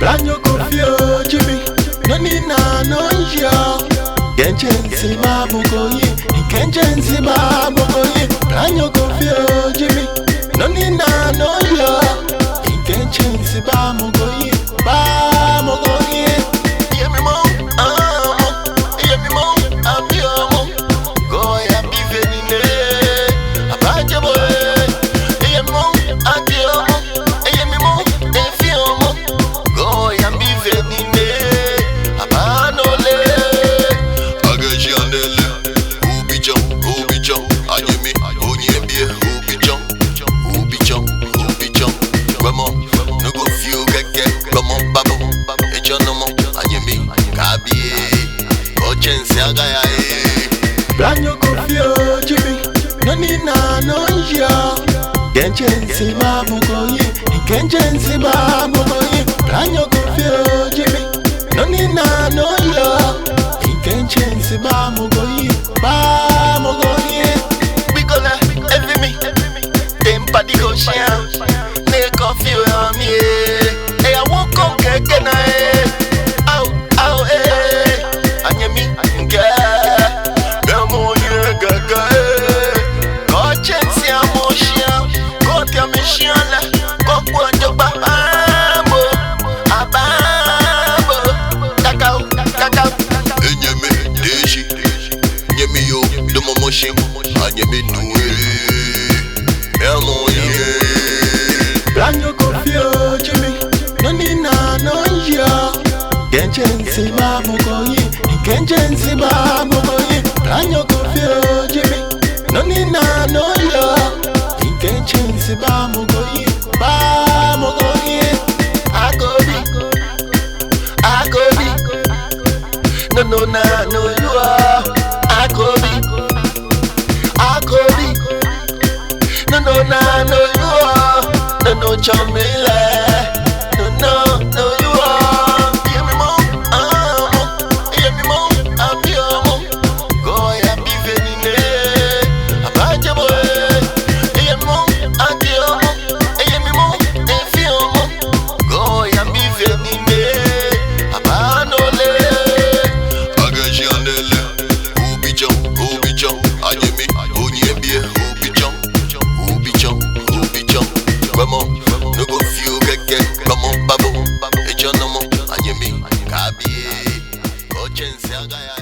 Branyo kofio Jimmy, no nina no ya. Genjensi mabukoyi, genjensi mabukoyi. Branyo kofio Jimmy, no nina no ya. Genjensi mabukoyi, mabukoyi. Hear me mo, hear me mo, apio mo. Go ya bivenine, abaje boy. Hear me mo, apio mo. Hear me mo, efio mo. Go ya bivenine, abanole. Agaji andele, ubichon, anyemi, onyebie, ubichon. Vraiment, nous go fio keke, comment babo, echonomo, anyemi, kabie, kochensi agaya Branyo kofio Jimmy, no nina no ya. Genjensi mabukoyi, genjensi mabukoyi. Branyo kofio Jimmy, no nina no ya. Genjensi mabukoyi, mabukoyi. Bikola, every me, them party go share. Ne coffee on me, hey I won't come keke na ow anyemi, gamo ye gaga kochensi amoshia, kotia mishiala, kokwa joba ababo, kakao. Enyemi deshi, nyemi yo, domo moshim, anyemi nuwe, Branyo kofio Jimmy, no nina no ya. Genjensi mabukoyi, genjensi mabukoyi. Branyo kofio Jimmy, no nina no ya. Genjensi mabukoyi, mabukoyi. Akobi, no you are. Akobi, no you are. No chamile, no you are. Hear me mo, hear me mo, apio mo. Go ya bivenine, abaje boy. Hear me mo, apio mo. Hear me mo, efio mo. Go ya bivenine, abanole. Agaji andele, ubichon, anyemi, onyebie, ubichon. Vraiment, nous go fio keke, comment babo, echonomo, anyemi, kabie, kochensi agaya.